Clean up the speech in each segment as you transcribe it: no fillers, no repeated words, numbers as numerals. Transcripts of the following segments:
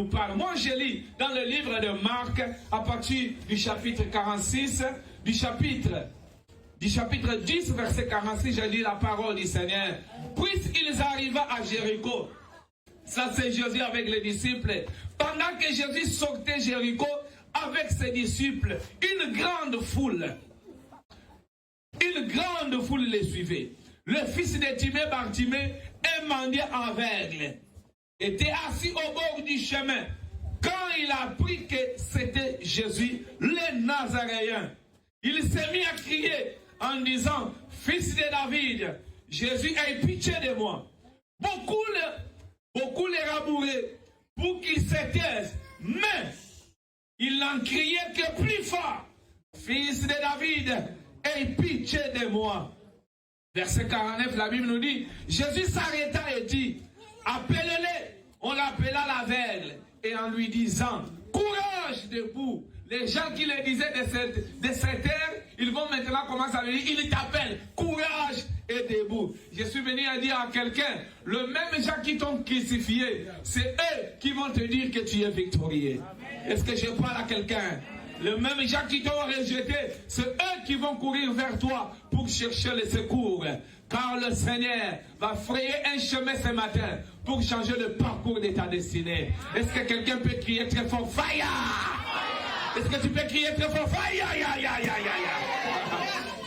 nous parle. Moi, je lis dans le livre de Marc, à partir du chapitre 46, du chapitre 10, verset 46, je lis la parole du Seigneur. Puisqu'ils arrivaient à Jéricho, ça c'est Jésus avec les disciples. Pendant que Jésus sortait Jéricho avec ses disciples, une grande foule les suivait. Le fils de Timée, Bartimée, un mendiant aveugle, était assis au bord du chemin. Quand il a appris que c'était Jésus, le Nazaréen, il s'est mis à crier en disant, fils de David, Jésus, aie pitié de moi. Beaucoup les rabouraient pour qu'ils se taisent, mais il n'en criait que plus fort. Fils de David, aie pitié de moi. Verset 49, la Bible nous dit, Jésus s'arrêta et dit, appelez-les. On l'appela l'aveugle et en lui disant, courage debout. Les gens qui le disaient de cette terre, ils vont maintenant commencer à lui dire, il t'appelle, courage et debout. Je suis venu à dire à quelqu'un, le même gens qui t'ont crucifié, c'est eux qui vont te dire que tu es victorieux. Est-ce que je parle à quelqu'un? Le même gens qui t'ont rejeté, c'est eux qui vont courir vers toi pour chercher le secours. Car le Seigneur va frayer un chemin ce matin pour changer le parcours de ta destinée. Est-ce que quelqu'un peut crier très fort, fire? Est-ce que tu peux crier très fort, fire?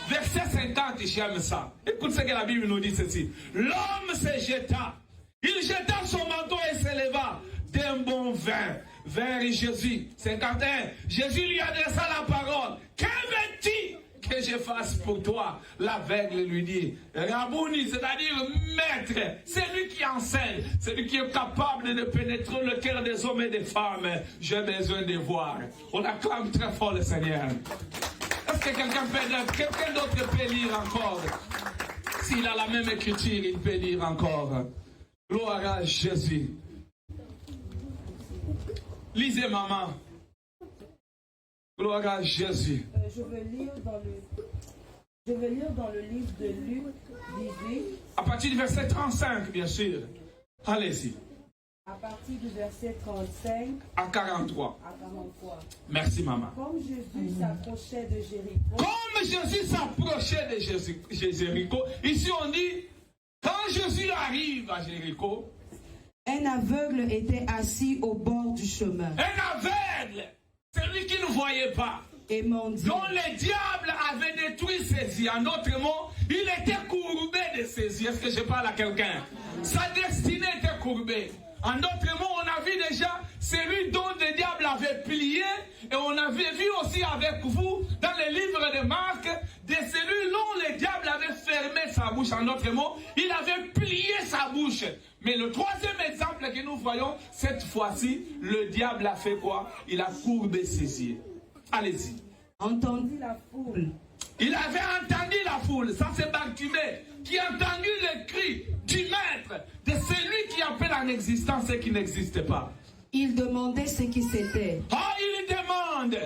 Verset 50, j'aime ça. Écoute ce que la Bible nous dit ceci. L'homme se jeta. Il jeta son manteau et s'éleva d'un bon vin vers Jésus. 51. Jésus lui adressa la parole. Que veux-tu que je fasse pour toi? L'aveugle lui dit, Rabouni, c'est-à-dire maître, c'est lui qui enseigne, c'est lui qui est capable de pénétrer le cœur des hommes et des femmes. J'ai besoin de voir. On acclame très fort le Seigneur. Est-ce que quelqu'un d'autre peut lire encore? S'il a la même écriture, il peut lire encore. Gloire à Jésus. Lisez, maman. Gloire à Jésus. Je vais lire dans le livre de Luc 18. À partir du verset 35, bien sûr. Allez-y. À partir du verset 35 à 43. Merci, maman. Comme Jésus s'approchait de Jéricho. Comme Jésus s'approchait de Jéricho. Ici, on dit, quand Jésus arrive à Jéricho, un aveugle était assis au bord du chemin. Un aveugle, celui qui ne voyait pas, et mendiant, dont le diable avait détruit ses yeux. En d'autres mots, il était courbé de ses yeux. Est-ce que je parle à quelqu'un? Sa destinée était courbée. En d'autres mots, on a vu déjà celui dont le diable avait plié, et on avait vu aussi avec vous dans le livre de Marc de celui dont le diable avait fermé sa bouche. En d'autres mots, il avait plié sa bouche. Mais le troisième exemple que nous voyons, cette fois-ci, le diable a fait quoi? Il a courbé ses yeux. Allez-y. Entendu la foule. Il avait entendu la foule. Ça c'est Bartimée qui a entendu le cri du maître, de celui qui appelle en existence ce qui n'existe pas. Il demandait ce qui c'était. Il demande.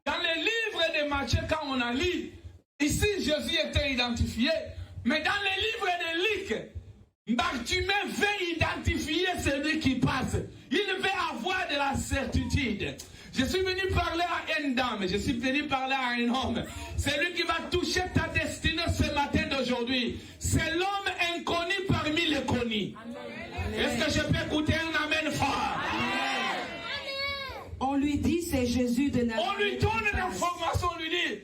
Dans les livres de Matthieu, quand on a lu, ici Jésus était identifié, mais dans les livres de Luc, Bartimée veut identifier celui qui passe. Il veut avoir de la certitude. Je suis venu parler à une dame, je suis venu parler à un homme. C'est lui qui va toucher ta destinée ce matin d'aujourd'hui. C'est l'homme inconnu parmi les connus. Est-ce que je peux écouter un amen fort? Amen. On lui dit c'est Jésus de Nazareth. On lui donne l'information, on lui dit,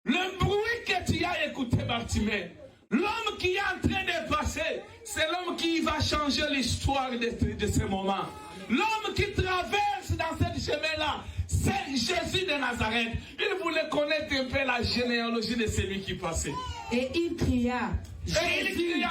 le bruit que tu as écouté, Bartimée, l'homme qui est en train de passer, c'est l'homme qui va changer l'histoire de ce moment. L'homme qui traverse dans cette chemin-là, c'est Jésus de Nazareth. Il voulait connaître un peu la généalogie de celui qui passait. Et il cria, Jésus,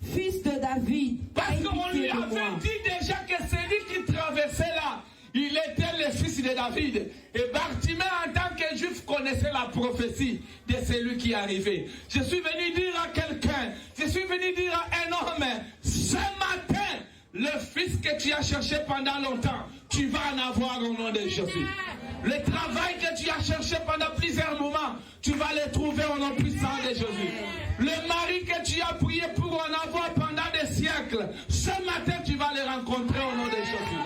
fils de David. Parce qu'on lui avait dit déjà que celui qui traversait là, il était le fils de David. Et Bartimée, en tant que juif, connaissait la prophétie de celui qui arrivait. Je suis venu dire à quelqu'un, je suis venu dire à un homme, ce matin, le fils que tu as cherché pendant longtemps, tu vas en avoir au nom de Jésus. Le travail que tu as cherché pendant plusieurs moments, tu vas le trouver au nom puissant de Jésus. Le mari que tu as prié pour en avoir pendant des siècles, ce matin tu vas le rencontrer au nom de Jésus.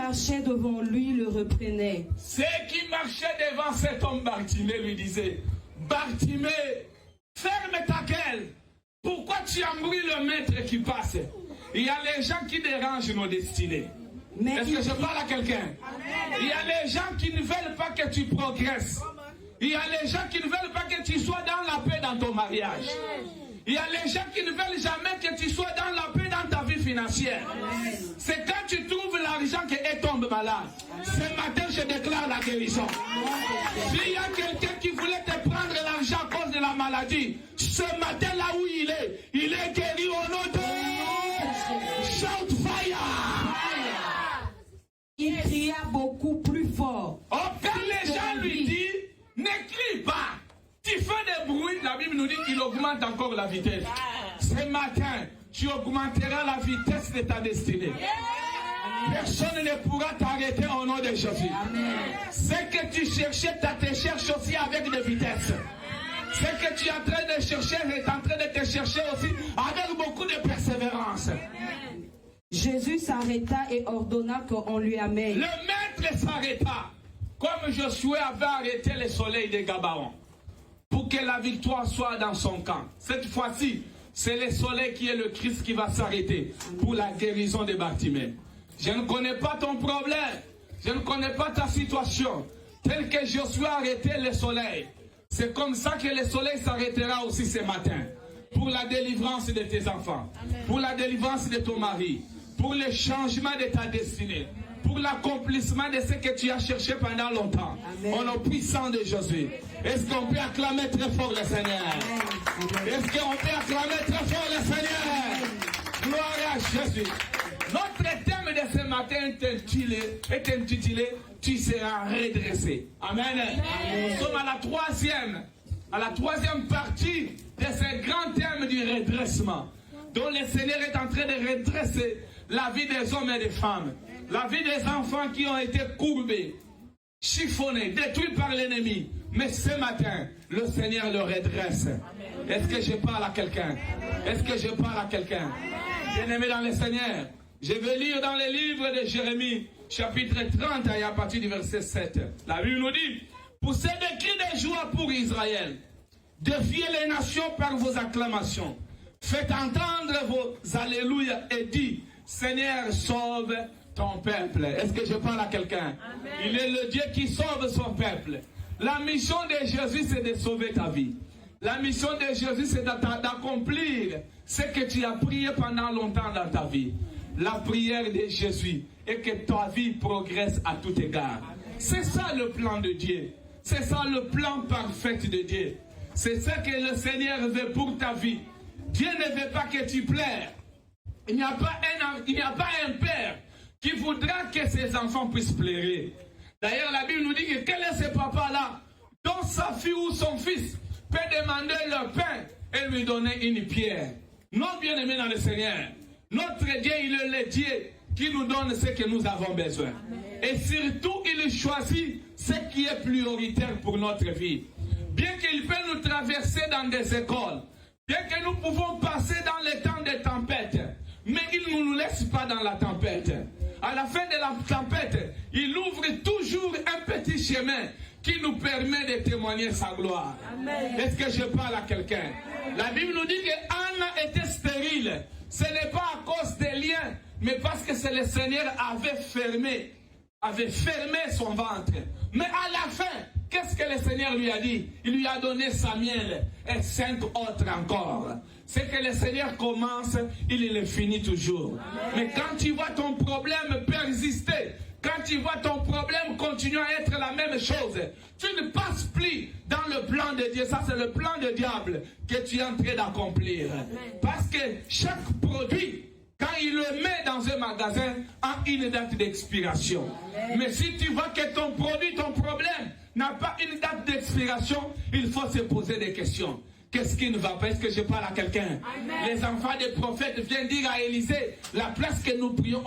marchaient devant lui le reprenaient. Ceux qui marchaient devant cet homme Bartimée lui disaient, Bartimée, ferme ta gueule. Pourquoi tu embrouilles le maître qui passe? Il y a les gens qui dérangent nos destinées. Est-ce que je parle à quelqu'un? Il y a les gens qui ne veulent pas que tu progresses. Il y a les gens qui ne veulent pas que tu sois dans la paix dans ton mariage. Il y a les gens qui ne veulent jamais que tu sois dans la paix dans ta vie financière. C'est quand tu trouves l'argent qu'elle tombe malade. Ce matin, je déclare la guérison. S'il y a quelqu'un qui voulait te prendre l'argent à cause de la maladie, ce matin là où il est guéri au nom de Shout Fire. Il cria beaucoup plus fort. Oh, quand les gens lui disent, ne crie pas. Tu fais des bruits, la Bible nous dit qu'il augmente encore la vitesse. Ce matin, tu augmenteras la vitesse de ta destinée. Personne ne pourra t'arrêter au nom de Jésus. Ce que tu cherchais, tu te cherches aussi avec de vitesse. Ce que tu es en train de chercher est en train de te chercher aussi avec beaucoup de persévérance. Jésus s'arrêta et ordonna qu'on lui amène. Le maître s'arrêta, comme Josué avait arrêté le soleil de Gabaon, pour que la victoire soit dans son camp. Cette fois-ci, c'est le soleil qui est le Christ qui va s'arrêter pour la guérison de Bartimée. Je ne connais pas ton problème, je ne connais pas ta situation. Tel que Josué a arrêté le soleil, c'est comme ça que le soleil s'arrêtera aussi ce matin. Pour la délivrance de tes enfants, pour la délivrance de ton mari, pour le changement de ta destinée, pour l'accomplissement de ce que tu as cherché pendant longtemps. Au nom puissant de Jésus. Est-ce qu'on peut acclamer très fort le Seigneur? Est-ce qu'on peut acclamer très fort le Seigneur? Gloire à Jésus. Notre thème de ce matin est intitulé Tu seras redressé. Amen. Nous sommes à la troisième partie de ce grand thème du redressement, dont le Seigneur est en train de redresser la vie des hommes et des femmes, la vie des enfants qui ont été courbés, chiffonnés, détruits par l'ennemi. Mais ce matin, le Seigneur le redresse. Est-ce que je parle à quelqu'un? Est-ce que je parle à quelqu'un? Bien-aimé dans le Seigneur, je vais lire dans le livre de Jérémie, chapitre 30, et à partir du verset 7. La Bible nous dit, poussez des cris de joie pour Israël, défiez les nations par vos acclamations, faites entendre vos alléluia et dites, Seigneur, sauve ton peuple. Est-ce que je parle à quelqu'un? Il est le Dieu qui sauve son peuple. La mission de Jésus, c'est de sauver ta vie. La mission de Jésus, c'est d'accomplir ce que tu as prié pendant longtemps dans ta vie. La prière de Jésus est que ta vie progresse à tout égard. C'est ça le plan de Dieu. C'est ça le plan parfait de Dieu. C'est ça que le Seigneur veut pour ta vie. Dieu ne veut pas que tu pleures. Il n'y a pas un père qui voudra que ses enfants puissent pleurer. D'ailleurs, la Bible nous dit que quel est ce papa-là dont sa fille ou son fils peut demander le pain et lui donner une pierre? Non, bien-aimé dans le Seigneur. Notre Dieu, il est le Dieu qui nous donne ce que nous avons besoin. Et surtout, il choisit ce qui est prioritaire pour notre vie. Bien qu'il peut nous traverser dans des écoles, bien que nous pouvons passer dans les temps de tempête, mais il ne nous laisse pas dans la tempête. À la fin de la tempête, il ouvre toujours un petit chemin qui nous permet de témoigner sa gloire. Est-ce que je parle à quelqu'un? La Bible nous dit que Anna était stérile. Ce n'est pas à cause des liens, mais parce que c'est le Seigneur avait fermé son ventre. Mais à la fin, qu'est-ce que le Seigneur lui a dit? Il lui a donné Samuel et 5 autres encore. C'est que le Seigneur commence, il le finit toujours. Mais quand tu vois ton problème persister, quand tu vois ton problème continuer à être la même chose, tu ne passes plus dans le plan de Dieu. Ça, c'est le plan du diable que tu es en train d'accomplir. Parce que chaque produit, quand il le met dans un magasin, a une date d'expiration. Mais si tu vois que ton produit, ton problème n'a pas une date d'expiration, il faut se poser des questions. Qu'est-ce qui ne va pas? Est-ce que je parle à quelqu'un? Les enfants des prophètes viennent dire à Élisée, la place que nous prions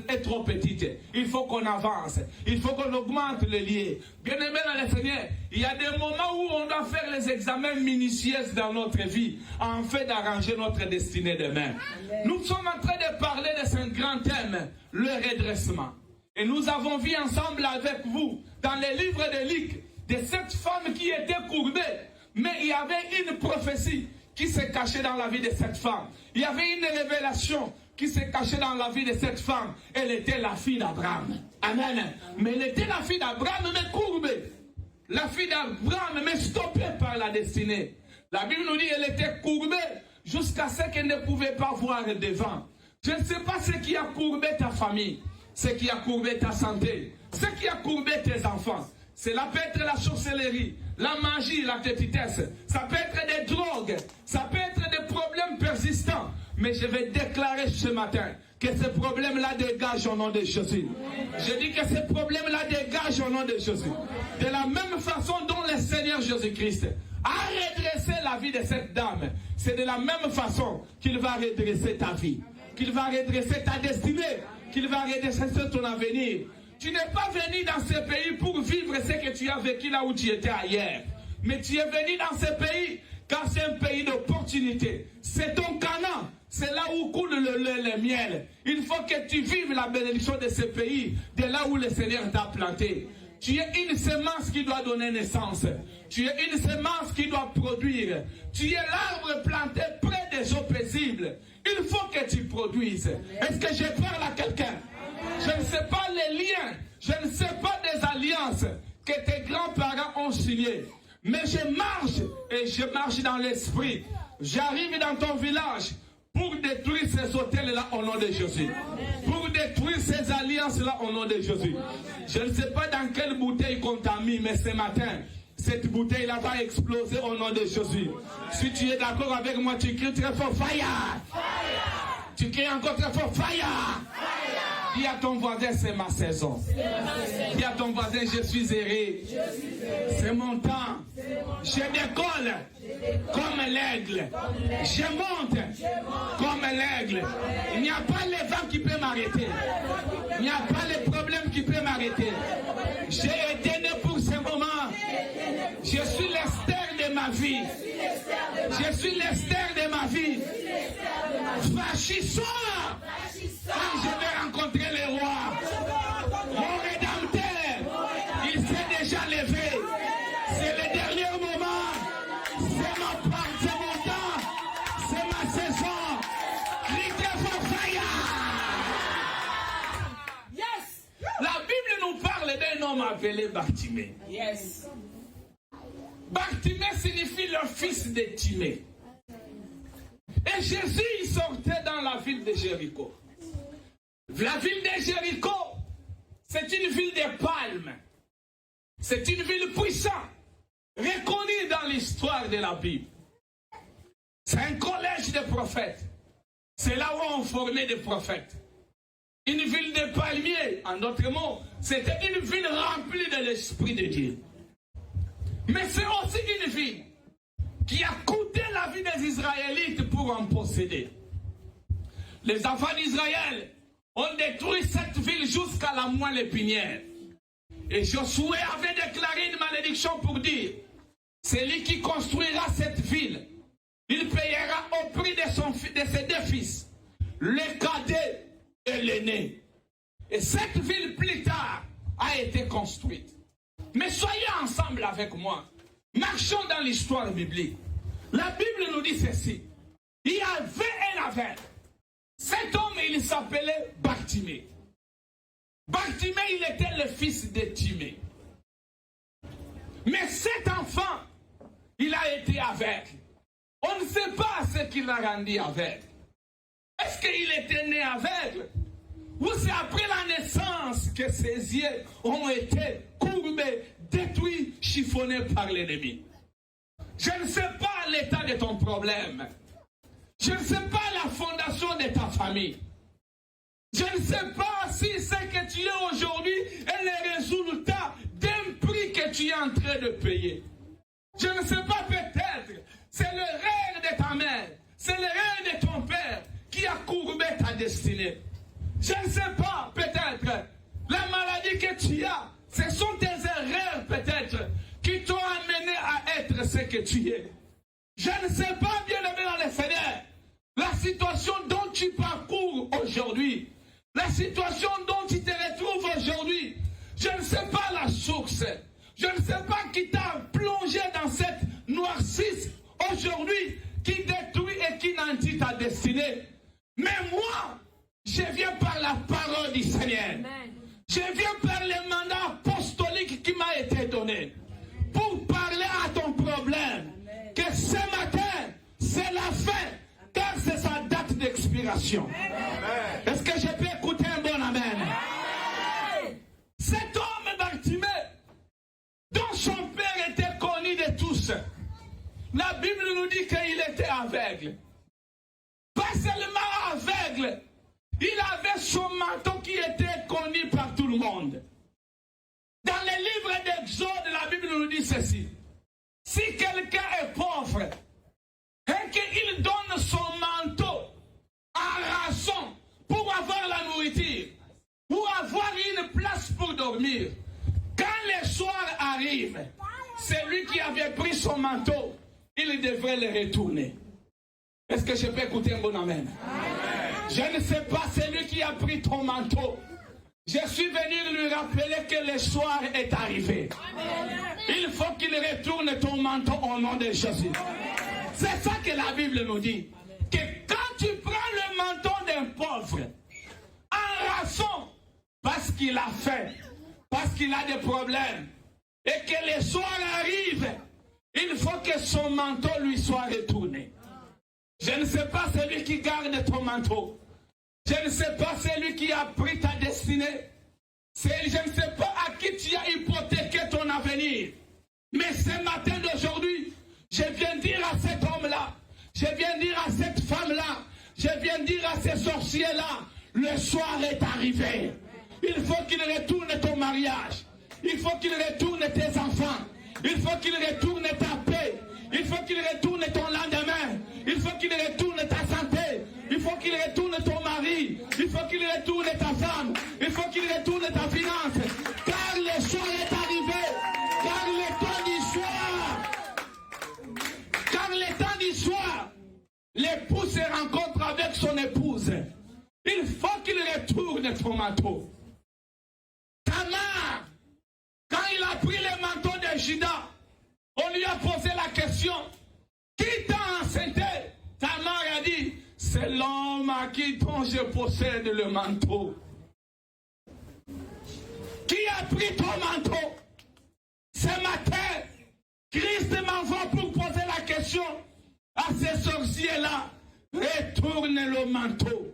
est trop petite. Il faut qu'on avance. Il faut qu'on augmente le lien. Bien-aimé dans le Seigneur, il y a des moments où on doit faire les examens minutieux dans notre vie, en fait d'arranger notre destinée demain. Nous sommes en train de parler de ce grand thème, le redressement. Et nous avons vu ensemble avec vous, dans les livres de Luc, de cette femme qui était courbée. Mais il y avait une prophétie qui s'est cachée dans la vie de cette femme. Il y avait une révélation qui s'est cachée dans la vie de cette femme. Elle était la fille d'Abraham. Amen. Mais elle était la fille d'Abraham, mais courbée. La fille d'Abraham, mais stoppée par la destinée. La Bible nous dit qu'elle était courbée jusqu'à ce qu'elle ne pouvait pas voir devant. Je ne sais pas ce qui a courbé ta famille, ce qui a courbé ta santé, ce qui a courbé tes enfants. Cela peut être la sorcellerie, la magie, la tétitesse. Ça peut être des drogues, ça peut être des problèmes persistants. Mais je vais déclarer ce matin que ces problèmes-là dégagent au nom de Jésus. Je dis que ces problèmes-là dégagent au nom de Jésus. De la même façon dont le Seigneur Jésus-Christ a redressé la vie de cette dame, c'est de la même façon qu'il va redresser ta vie, qu'il va redresser ta destinée, qu'il va redresser ton avenir. Tu n'es pas venu dans ce pays pour vivre ce que tu as vécu là où tu étais ailleurs. Mais tu es venu dans ce pays car c'est un pays d'opportunité. C'est ton Canaan. C'est là où coule le lait et le miel. Il faut que tu vives la bénédiction de ce pays, de là où le Seigneur t'a planté. Tu es une semence qui doit donner naissance. Tu es une semence qui doit produire. Tu es l'arbre planté près des eaux paisibles. Il faut que tu produises. Est-ce que je parle à quelqu'un? Je ne sais pas les liens, je ne sais pas des alliances que tes grands-parents ont signées. Mais je marche et je marche dans l'esprit. J'arrive dans ton village pour détruire ces hôtels-là au nom de Jésus. Pour détruire ces alliances-là au nom de Jésus. Je ne sais pas dans quelle bouteille qu'on t'a mis, mais ce matin, cette bouteille-là va exploser au nom de Jésus. Si tu es d'accord avec moi, tu cries très fort, fire! Tu cries encore très fort, fire! Dis à ton voisin, c'est ma saison. Dis à ton voisin, je suis erré. C'est mon temps. Je décolle comme l'aigle. Je monte comme l'aigle. Il n'y a pas le vent qui peut m'arrêter. Il n'y a pas le problème qui peut m'arrêter. J'ai été né pour ce moment. Je suis l'Esther de ma vie. Je suis l'Esther de ma vie. Franchissons. Quand je vais rencontrer le roi, mon rédempteur, il s'est déjà levé. C'est le dernier moment. C'est ma part, c'est mon temps. C'est ma saison. Crie for fire. Yes. La Bible nous parle d'un homme appelé Bartimée. Yes. Bartimée signifie le fils de Timée. Et Jésus, il sortait dans la ville de Jéricho. La ville de Jéricho, c'est une ville de palmes. C'est une ville puissante, reconnue dans l'histoire de la Bible. C'est un collège de prophètes. C'est là où on formait des prophètes. Une ville de palmiers, en d'autres mots, c'était une ville remplie de l'Esprit de Dieu. Mais c'est aussi une ville qui a coûté la vie des Israélites pour en posséder. Les enfants d'Israël ont détruit cette ville jusqu'à la moelle épinière. Et Josué avait déclaré une malédiction pour dire, celui qui construira cette ville, il payera au prix de ses deux fils, le cadet et l'aîné. Et cette ville plus tard a été construite. Mais soyez ensemble avec moi. Marchons dans l'histoire biblique. La Bible nous dit ceci. Il y avait un aveugle. Cet homme, il s'appelait Bartimée. Bartimée, il était le fils de Timée. Mais cet enfant, il a été aveugle. On ne sait pas ce qui l'a rendu aveugle. Est-ce qu'il était né aveugle? Ou c'est après la naissance que ses yeux ont été courbés, détruits, chiffonnés par l'ennemi? Je ne sais pas l'état de ton problème. Je ne sais pas la fondation de ta famille. Je ne sais pas si ce que tu es aujourd'hui est le résultat d'un prix que tu es en train de payer. Je ne sais pas, peut-être, c'est le rêve de ta mère, c'est le rêve de ton père qui a courbé ta destinée. Je ne sais pas, peut-être, la maladie que tu as, ce sont tes erreurs, peut-être, qui t'ont amené à être ce que tu es. Je ne sais pas, bien aimé dans le Seigneur, la situation dont tu parcours aujourd'hui. La situation dont tu te retrouves aujourd'hui, je ne sais pas la source. Je ne sais pas qui t'a plongé dans cette noircisse aujourd'hui qui détruit et qui n'endit ta destinée. Mais moi, je viens par la parole du Seigneur. Amen. Je viens par le mandat apostolique qui m'a été donné pour parler à ton problème. Amen. Que ce matin, c'est la fin, car c'est sa date d'expiration. Est-ce que je peux écouter un bon amen? Amen. Cet homme Bartimée, dont son père était connu de tous, la Bible nous dit qu'il était aveugle. Pas seulement aveugle, il avait son manteau qui était connu par tout le monde. Dans les livres d'Exode, la Bible nous dit ceci. Si quelqu'un est pauvre et qu'il donne son manteau en rançon pour avoir la nourriture, ou avoir une place pour dormir, quand le soir arrive, celui qui avait pris son manteau, il devrait le retourner. Est-ce que je peux écouter un bon amen? Amen. Je ne sais pas, celui qui a pris ton manteau, je suis venu lui rappeler que le soir est arrivé. Amen. Il faut qu'il retourne ton manteau au nom de Jésus. C'est ça que la Bible nous dit. Que quand tu prends le manteau d'un pauvre, en rançon, parce qu'il a faim, parce qu'il a des problèmes, et que le soir arrive, il faut que son manteau lui soit retourné. Je ne sais pas celui qui garde ton manteau. Je ne sais pas celui qui a pris ta destinée. Je ne sais pas à qui tu as hypothéqué ton avenir. Mais ce matin d'aujourd'hui, je viens dire à cet homme-là, je viens dire à cette femme-là, je viens dire à ces sorciers-là, le soir est arrivé. Il faut qu'il retourne ton mariage. Il faut qu'il retourne tes enfants. Il faut qu'il retourne ta paix. Il faut qu'il retourne ton lendemain. Il faut qu'il retourne ta santé. Il faut qu'il retourne ton mari. Il faut qu'il retourne ta femme. Il faut qu'il retourne ta finance. Car le soir est arrivé. Car le temps du soir. Car le temps du soir. L'époux se rencontre avec son épouse. Il faut qu'il retourne ton manteau. Tamar, quand il a pris le manteau de Juda, on lui a posé la question, qui t'a enceinté? Tamar a dit, c'est l'homme à qui dont je possède le manteau. Qui a pris ton manteau? Ce matin, Christ m'envoie pour poser la question à ces sorciers-là. Retourne le manteau.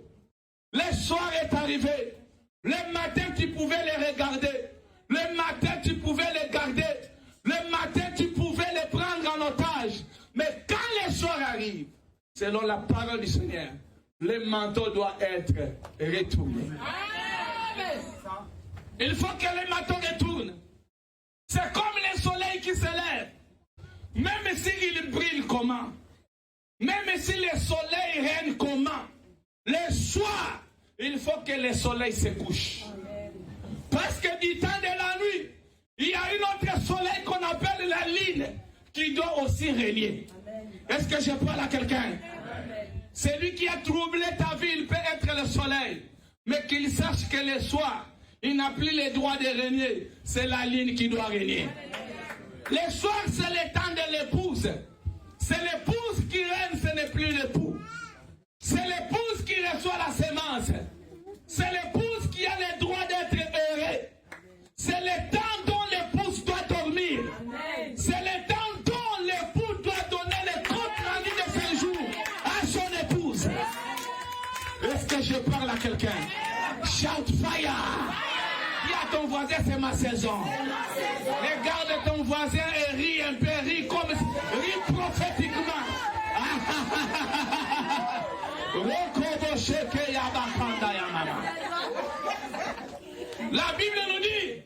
Le soir est arrivé. Le matin, tu pouvais les regarder. Le matin, tu pouvais les garder. Le matin, tu pouvais les prendre en otage. Mais quand le soir arrive, selon la parole du Seigneur, le manteau doit être retourné. Il faut que le manteau retourne. C'est comme le soleil qui se lève. Même s'il brille comment? Même si le soleil règne comment? Le soir, il faut que le soleil se couche. Parce que du temps de la nuit, il y a une autre soleil qu'on appelle la lune qui doit aussi régner. Est-ce que je parle à quelqu'un? Celui qui a troublé ta vie, il peut être le soleil. Mais qu'il sache que le soir, il n'a plus le droit de régner. C'est la lune qui doit régner. Le soir, c'est le temps de l'épouse. C'est l'épouse qui règne, ce n'est plus l'époux. C'est l'épouse qui reçoit la sémence. C'est l'épouse qui a le droit d'être heureux. C'est le temps dont l'épouse doit dormir. C'est le temps dont l'époux doit donner le compte rendu de ses jours à son épouse. Est-ce que je parle à quelqu'un? Shout fire! Dis à ton voisin, c'est ma saison. Regarde ton voisin et ris un peu, ris prophétiquement. La Bible nous dit,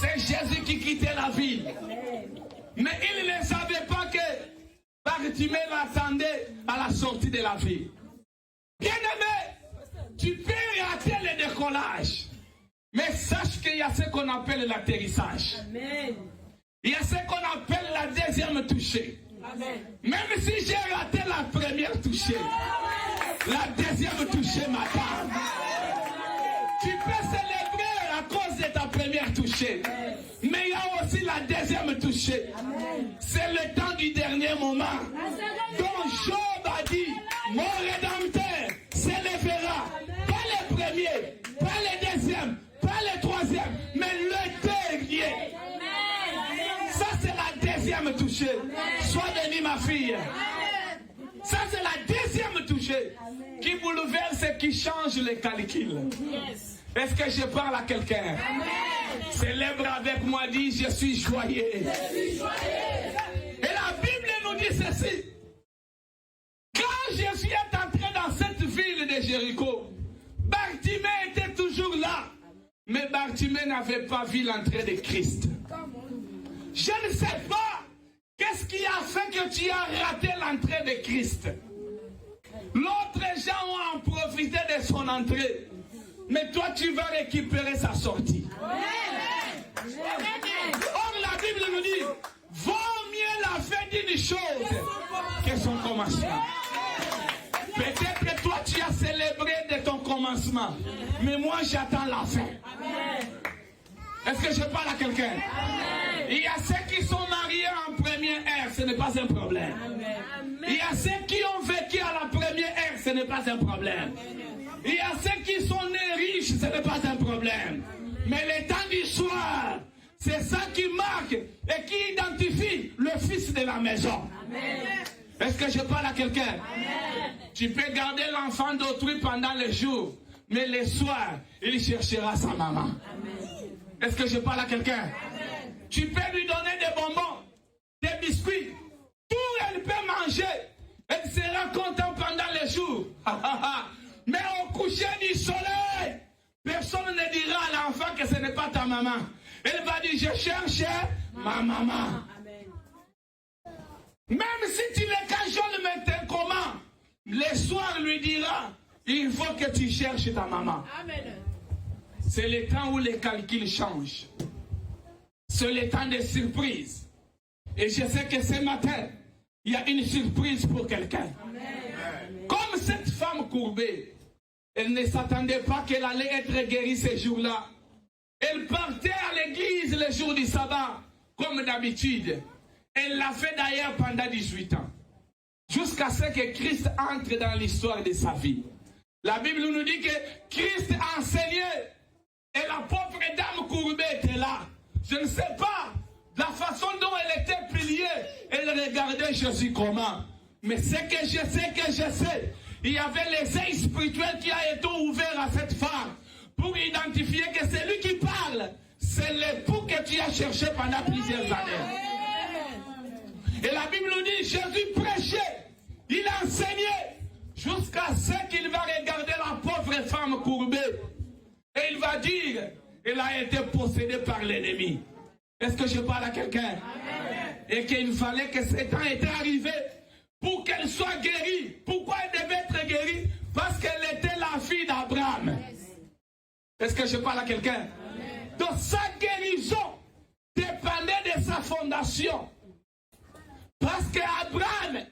c'est Jésus qui quittait la ville. Mais il ne savait pas que Bartimée l'attendait à la sortie de la ville. Bien-aimé, tu peux rater le décollage. Mais sache qu'il y a ce qu'on appelle l'atterrissage. Il y a ce qu'on appelle la deuxième touchée. Amen. Même si j'ai raté la première touchée, la deuxième touchée m'attend. aussi la deuxième touchée. C'est le temps du dernier moment. Donc Job a dit, mon Rédempteur s'élèvera. Pas les premiers, pas les deuxièmes, pas les troisièmes, mais le dernier. Ça c'est la deuxième touchée. Sois bénie ma fille. Ça c'est la deuxième touchée qui bouleverse et qui change les calculs. Est-ce que je parle à quelqu'un? Célèbre avec moi, dit je suis joyeux. Et la Bible nous dit ceci. Quand Jésus est entré dans cette ville de Jéricho, Bartimée était toujours là. Mais Bartimée n'avait pas vu l'entrée de Christ. Je ne sais pas qu'est-ce qui a fait que tu as raté l'entrée de Christ. L'autre gens ont en profité de son entrée. Mais toi, tu vas récupérer sa sortie. Or, la Bible nous dit, vaut mieux la fin d'une chose que son commencement. Peut-être que toi, tu as célébré de ton commencement. Mais moi, j'attends la fin. Est-ce que je parle à quelqu'un? Il y a ceux qui sont mariés en première ère, ce n'est pas un problème. Il y a ceux qui ont vécu à la première ère, ce n'est pas un problème. Il y a ceux qui sont nés riches, ce n'est pas un problème. Mais le temps du soir, c'est ça qui marque et qui identifie le fils de la maison. Est-ce que je parle à quelqu'un? Tu peux garder l'enfant d'autrui pendant le jour, mais le soir, il cherchera sa maman. Est-ce que je parle à quelqu'un? Tu peux lui donner des bonbons, des biscuits, tout elle peut manger. Elle sera contente pendant le jour. Mais au coucher du soleil, personne ne dira à l'enfant que ce n'est pas ta maman. Elle va dire, je cherche ma maman. Même si tu le cajoles maintenant comment, le soir lui dira, il faut que tu cherches ta maman. C'est le temps où les calculs changent. C'est le temps des surprises. Et je sais que ce matin, il y a une surprise pour quelqu'un. Comme cette femme courbée, elle ne s'attendait pas qu'elle allait être guérie ce jour-là. Elle partait à l'église le jour du sabbat, comme d'habitude. Elle l'a fait d'ailleurs pendant 18 ans. Jusqu'à ce que Christ entre dans l'histoire de sa vie. La Bible nous dit que Christ enseignait et la pauvre dame courbée était là. Je ne sais pas la façon dont elle était pliée. Elle regardait Jésus comment. Mais ce que je sais, il y avait les yeux spirituels qui a été ouvert à cette femme pour identifier que c'est lui qui parle. C'est l'époux que tu as cherché pendant plusieurs années. Et la Bible nous dit, Jésus prêchait, il enseignait, jusqu'à ce qu'il va regarder la pauvre femme courbée. Et il va dire, elle a été possédée par l'ennemi. Est-ce que je parle à quelqu'un? Et qu'il fallait que ce temps était arrivé pour qu'elle soit guérie. Pourquoi elle devait être guérie? Parce qu'elle était la fille d'Abraham. Est-ce que je parle à quelqu'un? Donc sa guérison dépendait de sa fondation. Parce qu'Abraham,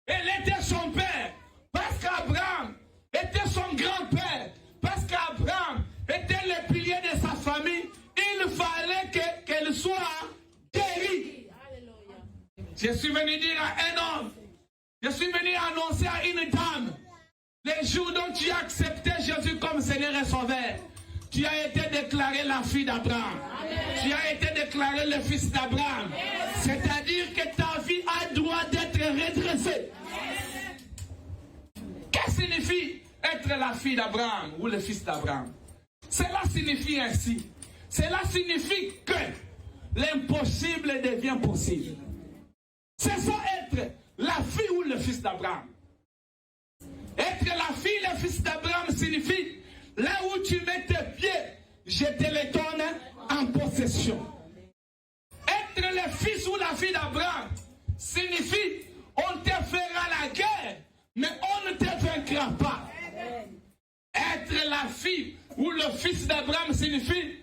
elle était son père. Parce qu'Abraham était son grand-père. Parce qu'Abraham était le pilier de sa famille. Il fallait qu'elle soit guérie. Je suis venu dire à un homme, je suis venu annoncer à une dame, les jours dont tu as accepté Jésus comme Seigneur et Sauveur, tu as été déclaré la fille d'Abraham. Tu as été déclaré le fils d'Abraham. C'est-à-dire que ta vie a droit d'être redressée. Qu'est-ce que signifie être la fille d'Abraham ou le fils d'Abraham? Cela signifie ainsi. Cela signifie que l'impossible devient possible. C'est ça être la fille ou le fils d'Abraham. Être la fille, le fils d'Abraham signifie là où tu mets tes pieds, je te les donne en possession. Être le fils ou la fille d'Abraham signifie on te fera la guerre, mais on ne te vaincra pas. Être la fille ou le fils d'Abraham signifie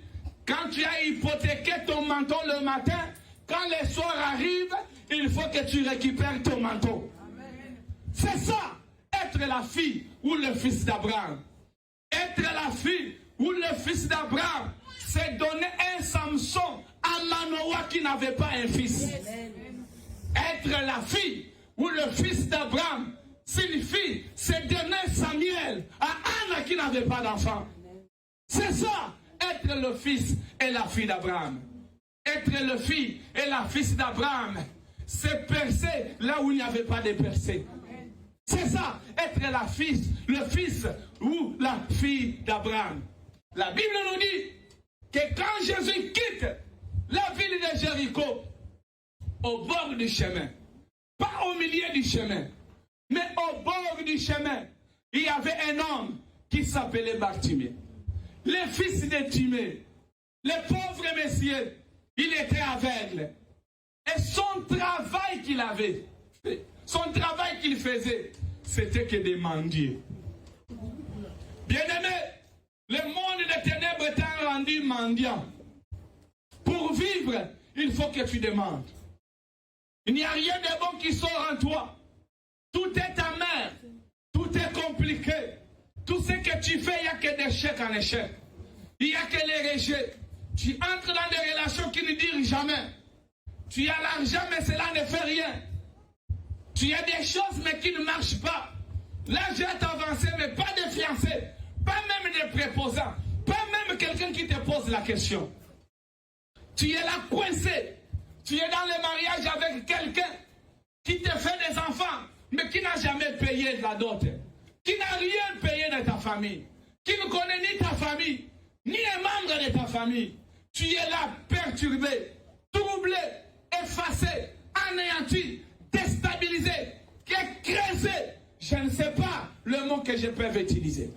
quand tu as hypothéqué ton manteau le matin, quand le soir arrive, il faut que tu récupères ton manteau. C'est ça, être la fille ou le fils d'Abraham. Être la fille ou le fils d'Abraham, c'est donner un Samson à Manoah qui n'avait pas un fils. Être la fille ou le fils d'Abraham signifie se donner Samuel à Anna qui n'avait pas d'enfant. C'est ça, être le fils et la fille d'Abraham. Être le fils et la fille d'Abraham, c'est percer là où il n'y avait pas de percée. C'est ça, être la fille, le fils ou la fille d'Abraham. La Bible nous dit que quand Jésus quitte la ville de Jéricho, au bord du chemin, pas au milieu du chemin, mais au bord du chemin, il y avait un homme qui s'appelait Bartimée. Le fils de Timée, le pauvre monsieur, il était aveugle. Et son travail qu'il avait, son travail qu'il faisait, c'était que de mendier. Bien-aimé, le monde des ténèbres t'a rendu mendiant. Pour vivre, il faut que tu demandes. Il n'y a rien de bon qui sort en toi. Tout est amer, tout est compliqué. Tout ce que tu fais, il n'y a que d'échec en échec. Il n'y a que les rejets. Tu entres dans des relations qui ne durent jamais. Tu as l'argent, mais cela ne fait rien. Tu as des choses, mais qui ne marchent pas. L'âge est avancé, mais pas de fiancés, pas même de préposants, pas même quelqu'un qui te pose la question. Tu es là coincé. Tu es dans le mariage avec quelqu'un qui te fait des enfants, mais qui n'a jamais payé de la dot, qui n'a rien payé de ta famille, qui ne connaît ni ta famille, ni les membres de ta famille. Tu es là perturbé, troublé, effacé, anéanti, déstabilisé, écrasé. Je ne sais pas le mot que je peux utiliser.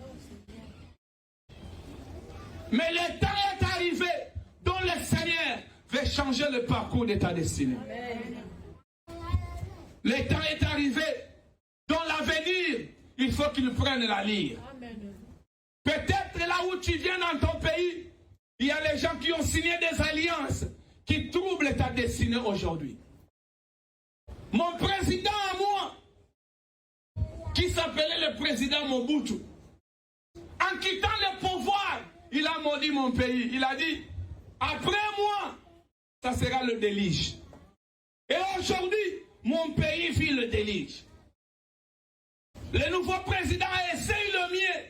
Mais le temps est arrivé dont le Seigneur veut changer le parcours de ta destinée. Amen. Le temps est arrivé dont l'avenir, il faut qu'il prenne la lyre. Peut-être là où tu viens dans ton pays, il y a les gens qui ont signé des alliances qui troublent ta destinée aujourd'hui. Mon président à moi, qui s'appelait le président Mobutu, en quittant le pouvoir, il a maudit mon pays. Il a dit, après moi, ça sera le déluge. Et aujourd'hui, mon pays vit le déluge. Le nouveau président essaye le mieux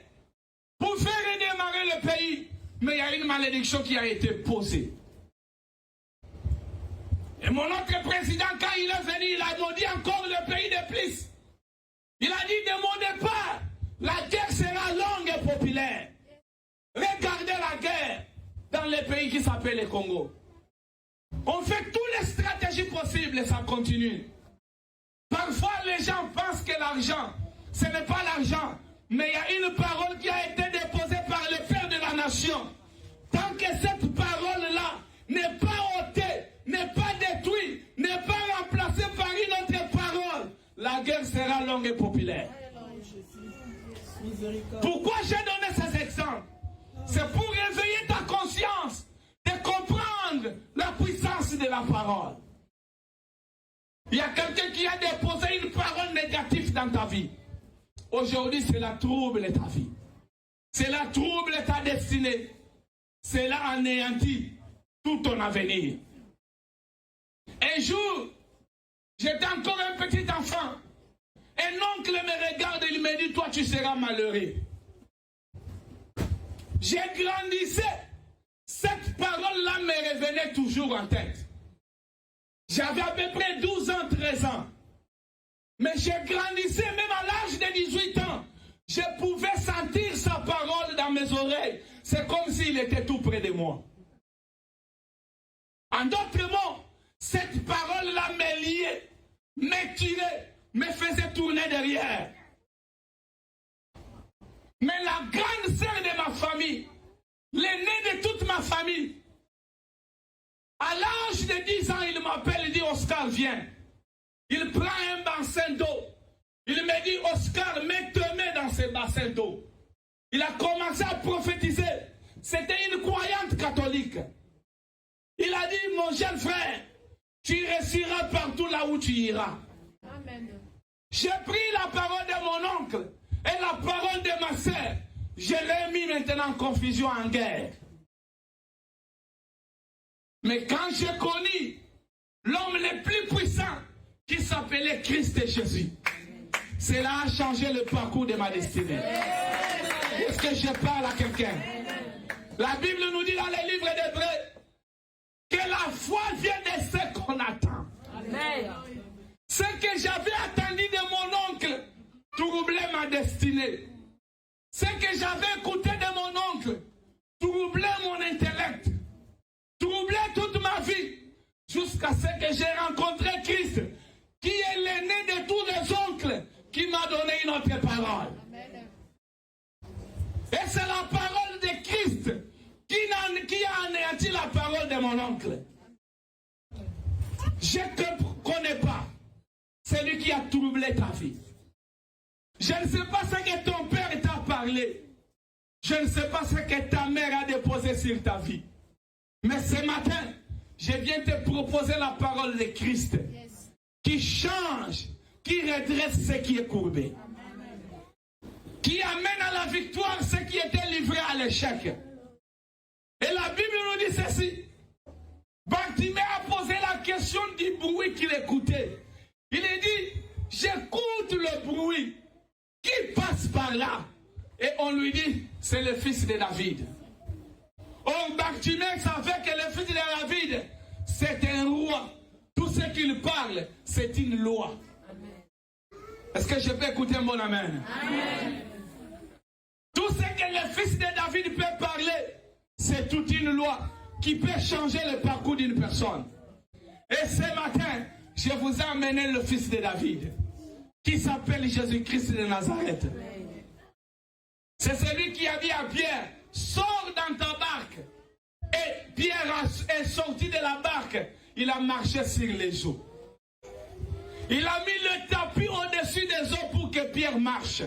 pour faire redémarrer le pays. Mais il y a une malédiction qui a été posée. Et mon autre président, quand il est venu, il a maudit encore le pays de plus. Il a dit, de mon départ, la guerre sera longue et populaire. Regardez la guerre dans les pays qui s'appellent le Congo. On fait toutes les stratégies possibles et ça continue. Parfois, les gens pensent que l'argent, ce n'est pas l'argent. Mais il y a une parole qui a été déposée par le Père de la nation. Tant que cette parole-là n'est pas ôtée, n'est pas détruite, n'est pas remplacée par une autre parole, la guerre sera longue et populaire. Pourquoi j'ai donné ces exemples? C'est pour réveiller ta conscience, de comprendre la puissance de la parole. Il y a quelqu'un qui a déposé une parole négative dans ta vie. Aujourd'hui, cela trouble ta vie. Cela trouble ta destinée. Cela anéantit tout ton avenir. Un jour, j'étais encore un petit enfant. Un oncle me regarde et il me dit, toi tu seras malheureux. J'ai grandissé. Cette parole-là me revenait toujours en tête. J'avais à peu près 12 ans, 13 ans. Mais j'ai grandissé même à l'âge de 18 ans. Je pouvais sentir sa parole dans mes oreilles. C'est comme s'il était tout près de moi. En d'autres mots, cette parole-là me liait, me tirait, me faisait tourner derrière. Mais la grande sœur de ma famille, l'aînée de toute ma famille, à l'âge de 10 ans, il m'appelle, il dit, Oscar, viens. Il prend un bassin d'eau. Il me dit, Oscar, mets tes mains dans ce bassin d'eau. Il a commencé à prophétiser. C'était une croyante catholique. Il a dit, mon jeune frère, tu réussiras partout là où tu iras. Amen. J'ai pris la parole de mon oncle et la parole de ma sœur. Je l'ai mis maintenant en confusion, en guerre. Mais quand j'ai connu l'homme le plus puissant qui s'appelait Christ et Jésus, cela a changé le parcours de ma destinée. Est-ce que je parle à quelqu'un? La Bible nous dit dans les livres d'Hébreux que la foi vient de ce qu'on attend. Amen. Ce que j'avais attendu de mon oncle troublait ma destinée. Ce que j'avais écouté de mon oncle troublait mon intellect, troublait toute ma vie, jusqu'à ce que j'ai rencontré Christ, qui est l'aîné de tous les oncles, qui m'a donné une autre parole. Et c'est la parole de Christ qui a anéanti la parole de mon oncle. Je ne connais pas celui qui a troublé ta vie. Je ne sais pas ce que ton père t'a parlé. Je ne sais pas ce que ta mère a déposé sur ta vie. Mais ce matin, je viens te proposer la parole de Christ qui change, qui redresse ce qui est courbé, qui amène à la victoire ce qui était livré à l'échec. Et la Bible nous dit ceci. Bartimée a posé la question du bruit qu'il écoutait. Il a dit, j'écoute le bruit qui passe par là. Et on lui dit, c'est le fils de David. Or, Bartimée savait que le fils de David, c'est un roi. Tout ce qu'il parle, c'est une loi. Est-ce que je peux écouter un bon amen? Amen. Tout ce que le fils de David peut parler, c'est toute une loi qui peut changer le parcours d'une personne. Et ce matin, je vous ai amené le fils de David, qui s'appelle Jésus-Christ de Nazareth. C'est celui qui a dit à Pierre, sors dans ta barque. Et Pierre est sorti de la barque. Il a marché sur les eaux. Il a mis le tapis au-dessus des eaux pour que Pierre marche.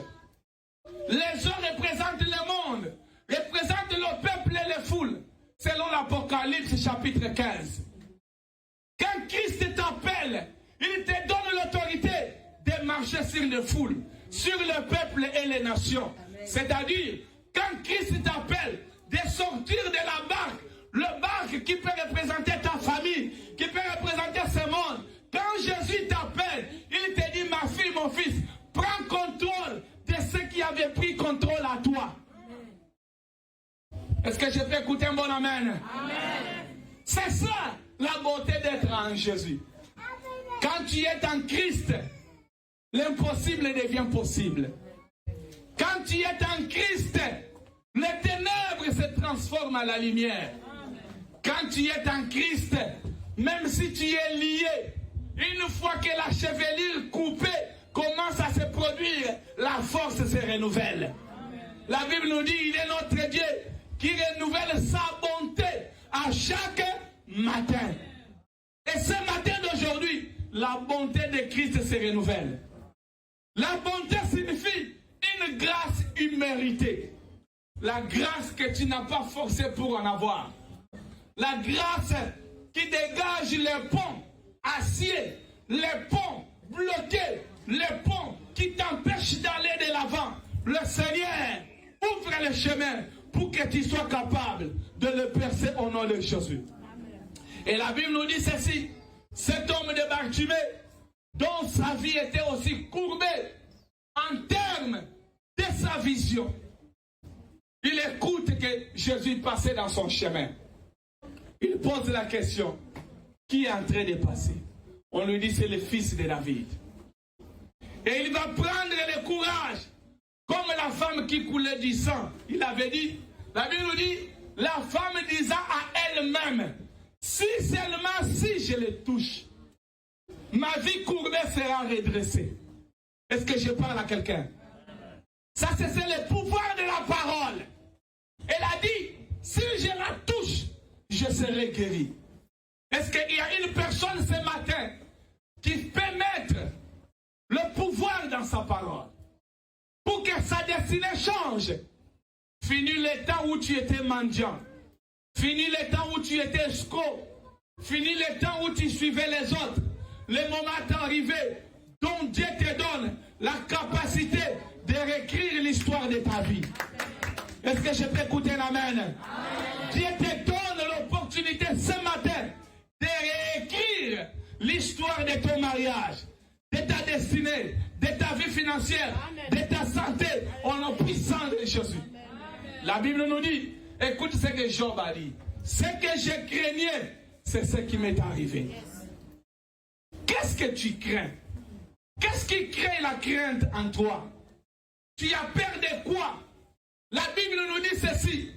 Les eaux représentent le monde, représentent le peuple et les foules, selon l'Apocalypse chapitre 15. Quand Christ t'appelle, il te donne l'autorité de marcher sur les foules, sur le peuple et les nations. C'est-à-dire, quand Christ t'appelle de sortir de la barque, le barque qui peut représenter ta famille, qui peut représenter ce monde, quand Jésus t'appelle, il te dit, ma fille, mon fils, prends contrôle de ceux qui avaient pris contrôle à toi. Est-ce que je peux écouter un bon amen? Amen. C'est ça la beauté d'être en Jésus. Quand tu es en Christ, l'impossible devient possible. Quand tu es en Christ, les ténèbres se transforment en la lumière. Quand tu es en Christ, même si tu es lié, une fois que la chevelure coupée commence à se produire, la force se renouvelle. La Bible nous dit, il est notre Dieu qui renouvelle sa bonté à chaque matin. Et ce matin d'aujourd'hui, la bonté de Christ se renouvelle. La bonté signifie une grâce imméritée. La grâce que tu n'as pas forcé pour en avoir. La grâce qui dégage les ponts acier, les ponts bloqués, les ponts qui t'empêchent d'aller de l'avant. Le Seigneur ouvre le chemin pour que tu sois capable de le percer au nom de Jésus. Et la Bible nous dit ceci. Cet homme de Bartimée, dont sa vie était aussi courbée en termes de sa vision, il écoute que Jésus passait dans son chemin. Il pose la question, qui est en train de passer? On lui dit, c'est le fils de David. Et il va prendre le courage, comme la femme qui coulait du sang. Il avait dit, la Bible nous dit, la femme disant à elle-même, si seulement si je le touche, ma vie courbée sera redressée. Est-ce que je parle à quelqu'un? Ça, c'est le pouvoir de la parole. Elle a dit, si je la touche, je serai guéri. Est-ce qu'il y a une personne ce matin qui peut mettre le pouvoir dans sa parole pour que sa destinée change? Fini le temps où tu étais mendiant. Fini le temps où tu étais escroc. Fini le temps où tu suivais les autres. Le moment est arrivé dont Dieu te donne la capacité de réécrire l'histoire de ta vie. Est-ce que je peux écouter un amen? Dieu te donne l'opportunité ce matin mariage, de ta destinée, de ta vie financière, de ta santé, au nom puissant de Jésus. La Bible nous dit, écoute ce que Job a dit. Ce que je craignais, c'est ce qui m'est arrivé. Qu'est-ce que tu crains? Qu'est-ce qui crée la crainte en toi? Tu as peur de quoi? La Bible nous dit ceci.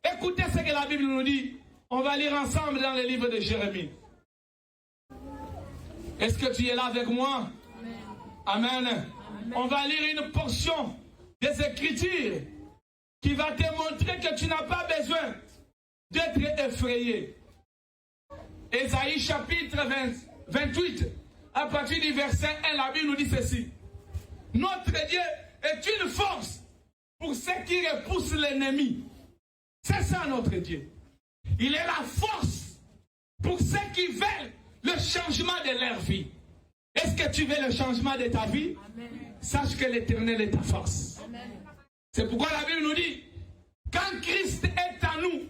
Écoutez ce que la Bible nous dit. On va lire ensemble dans le livre de Jérémie. Est-ce que tu es là avec moi? Amen. Amen. On va lire une portion des Écritures qui va te montrer que tu n'as pas besoin d'être effrayé. Ésaïe chapitre 28, à partir du verset 1, la Bible nous dit ceci. Notre Dieu est une force pour ceux qui repoussent l'ennemi. C'est ça notre Dieu. Il est la force pour ceux qui veulent le changement de leur vie. Est-ce que tu veux le changement de ta vie? Amen. Sache que l'Éternel est ta force. Amen. C'est pourquoi la Bible nous dit, quand Christ est en nous,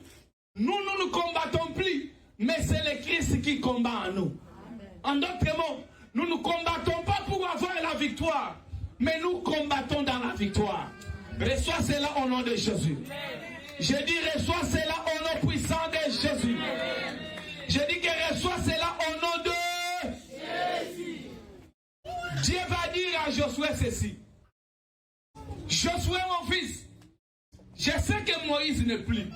nous ne combattons plus, mais c'est le Christ qui combat en nous. Amen. En d'autres mots, nous ne combattons pas pour avoir la victoire, mais nous combattons dans la victoire. Reçois cela au nom de Jésus. Je dis reçois cela au nom puissant de Jésus. Je dis que reçois cela au nom de Jésus. Dieu va dire à Josué ceci. Josué mon fils, je sais que Moïse n'est plus,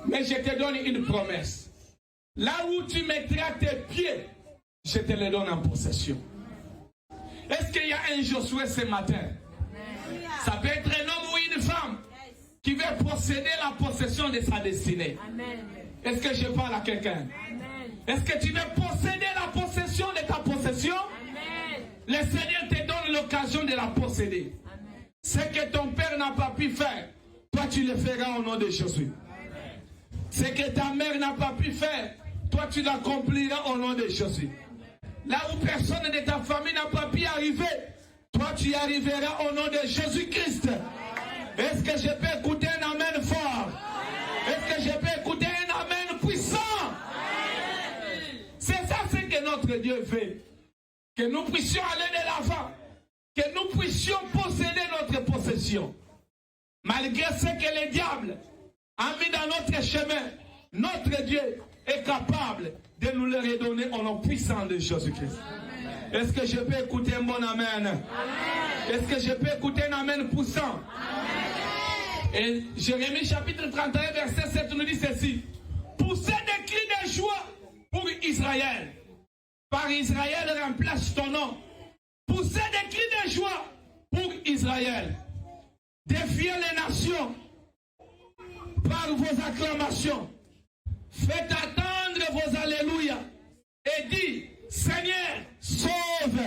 mais je te donne une promesse. Là où tu mettras tes pieds, je te le donne en possession. Est-ce qu'il y a un Josué ce matin? Ça peut être un homme ou une femme qui veut posséder la possession de sa destinée. Est-ce que je parle à quelqu'un? Est-ce que tu veux posséder la possession de ta possession? Le Seigneur te donne l'occasion de la posséder. Ce que ton père n'a pas pu faire, toi tu le feras au nom de Jésus. Ce que ta mère n'a pas pu faire, toi tu l'accompliras au nom de Jésus. Là où personne de ta famille n'a pas pu arriver, toi tu y arriveras au nom de Jésus-Christ. Est-ce que je peux écouter un amen fort? Est-ce que je peux écouter un amen puissant? C'est ça ce que notre Dieu veut. Que nous puissions aller de l'avant. Que nous puissions posséder notre possession. Malgré ce que le diable a mis dans notre chemin, notre Dieu est capable de nous le redonner au nom puissant de Jésus-Christ. Est-ce que je peux écouter un bon amen? Est-ce que je peux écouter un amen puissant? Et Jérémie chapitre 31 verset 7 nous dit ceci. Poussez des cris de joie pour Israël. Par Israël remplace ton nom. Poussez des cris de joie pour Israël. Défiez les nations par vos acclamations. Faites attendre vos alléluia. Et dis, Seigneur, sauve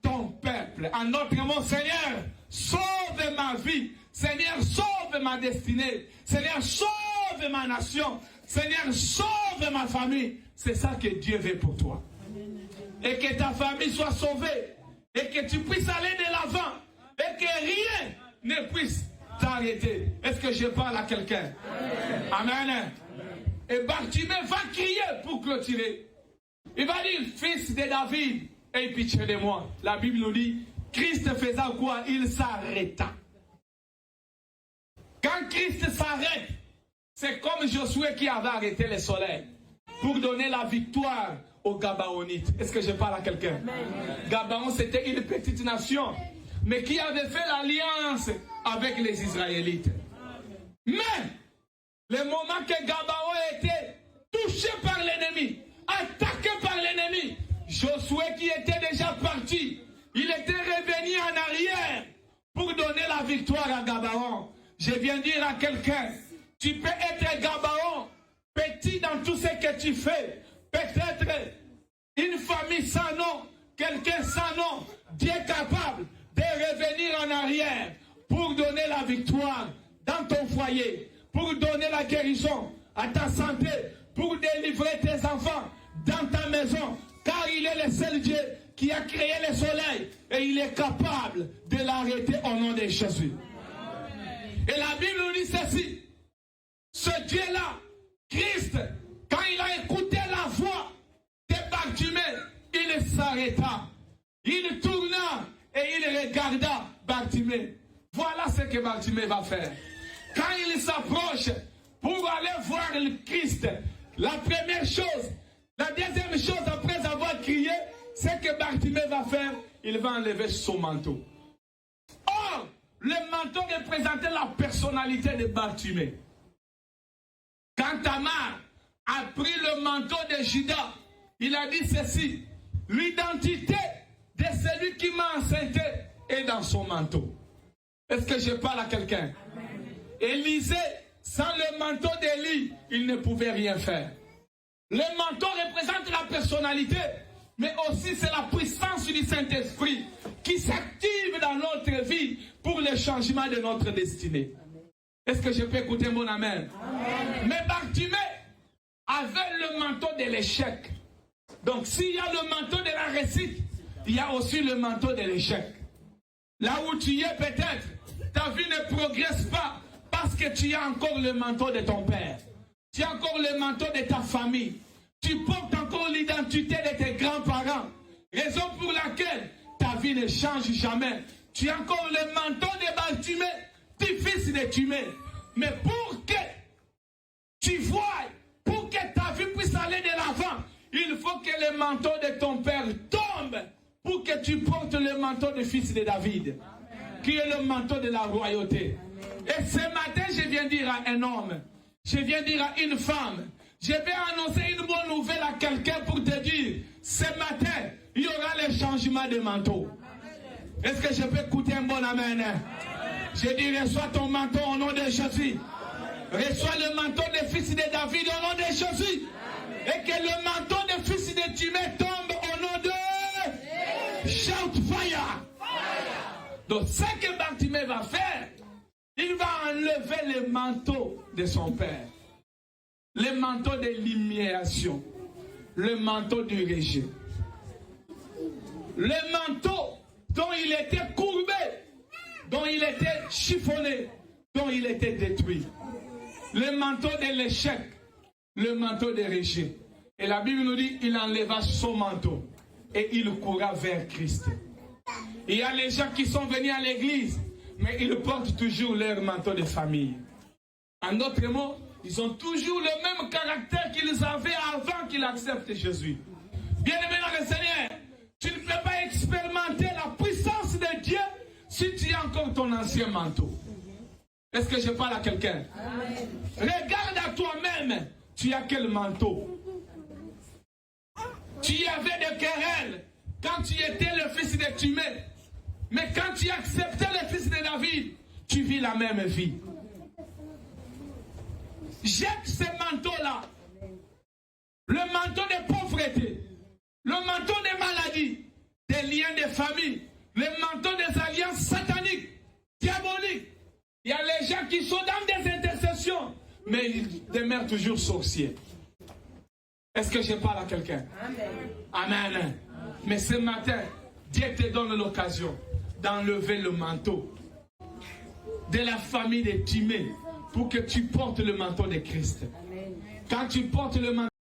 ton peuple. En d'autres mots, Seigneur, sauve ma vie. Seigneur, sauve ma destinée. Seigneur, sauve ma nation. Seigneur, sauve ma famille. C'est ça que Dieu veut pour toi. Et que ta famille soit sauvée. Et que tu puisses aller de l'avant. Et que rien ne puisse t'arrêter. Est-ce que je parle à quelqu'un? Amen. Et Bartimée va crier pour clôturer. Il va dire, fils de David, aie pitié de moi. La Bible nous dit, Christ faisait quoi? Il s'arrêta. Quand Christ s'arrête, c'est comme Josué qui avait arrêté le soleil pour donner la victoire aux Gabaonites. Est-ce que je parle à quelqu'un? Gabaon, c'était une petite nation, mais qui avait fait l'alliance avec les Israélites. Mais, le moment que Gabaon était touché par l'ennemi, attaqué par l'ennemi, Josué qui était déjà parti, il était revenu en arrière pour donner la victoire à Gabaon. Je viens dire à quelqu'un, tu peux être Gabaon, petit dans tout ce que tu fais, peut-être une famille sans nom, quelqu'un sans nom, Dieu est capable de revenir en arrière pour donner la victoire dans ton foyer, pour donner la guérison à ta santé, pour délivrer tes enfants dans ta maison, car il est le seul Dieu qui a créé le soleil et il est capable de l'arrêter au nom de Jésus. Et la Bible nous dit ceci, ce Dieu-là, Christ, quand il a écouté la voix de Bartimée, il il s'arrêta, il tourna et il regarda Bartimée. Voilà ce que Bartimée va faire. Quand il s'approche pour aller voir le Christ, la première chose, la deuxième chose après avoir crié, c'est que Bartimée va faire, il va enlever son manteau. Or, le manteau représentait la personnalité de Bartimée. Quand Tamar a pris le manteau de Judas, il a dit ceci: l'identité de celui qui m'a enceinté est dans son manteau. Est-ce que je parle à quelqu'un? Élisée, sans le manteau d'Élie, il ne pouvait rien faire. Le manteau représente la personnalité, mais aussi c'est la puissance du Saint-Esprit qui s'active dans notre vie pour le changement de notre destinée. Est-ce que je peux écouter mon amen? Amen. Mais Bartimée avait le manteau de l'échec. Donc s'il y a le manteau de la réussite, il y a aussi le manteau de l'échec. Là où tu es peut-être, ta vie ne progresse pas parce que tu as encore le manteau de ton père. Tu as encore le manteau de ta famille. Tu portes encore l'identité de tes grands-parents. Raison pour laquelle ta vie ne change jamais. Tu as encore le manteau de Bartimée, du fils de Timée. Mais pour que tu vois, pour que ta vie puisse aller de l'avant, il faut que le manteau de ton père tombe pour que tu portes le manteau du fils de David, qui est le manteau de la royauté. Et ce matin, je viens dire à un homme, je viens dire à une femme, je vais annoncer une bonne nouvelle à quelqu'un pour te dire, ce matin, il y aura le changement de manteau. Est-ce que je peux écouter un bon amen? Je dis, reçois ton manteau au nom de Jésus. Reçois le manteau des fils de David au nom de Jésus. Et que le manteau des fils de Timée tombe au nom de... Shout fire! Donc ce que Bartimée va faire, il va enlever le manteau de son père. Le manteau de l'humiliation. Le manteau du rejet. Le manteau dont il était courbé, dont il était chiffonné, dont il était détruit. Le manteau de l'échec, le manteau de rejet. Et la Bible nous dit, il enleva son manteau et il courra vers Christ. Il y a les gens qui sont venus à l'église, mais ils portent toujours leur manteau de famille. En d'autres mots, ils ont toujours le même caractère qu'ils avaient avant qu'ils acceptent Jésus. Bien-aimé dans le Seigneur, tu ne peux pas expérimenter la puissance de Dieu si tu as encore ton ancien manteau. Est-ce que je parle à quelqu'un? Regarde à toi-même, tu as quel manteau? Tu y avais des querelles quand tu étais le fils de Timée. Mais quand tu acceptais le fils de David, tu vis la même vie. Jette ce manteau-là. Le manteau de pauvreté. Le manteau des maladies. Des liens de famille. Le manteau des alliances sataniques, diaboliques. Il y a les gens qui sont dans des intercessions, mais ils demeurent toujours sorciers. Est-ce que je parle à quelqu'un? Amen. Amen. Mais ce matin, Dieu te donne l'occasion d'enlever le manteau de la famille de Timée pour que tu portes le manteau de Christ. Quand tu portes le manteau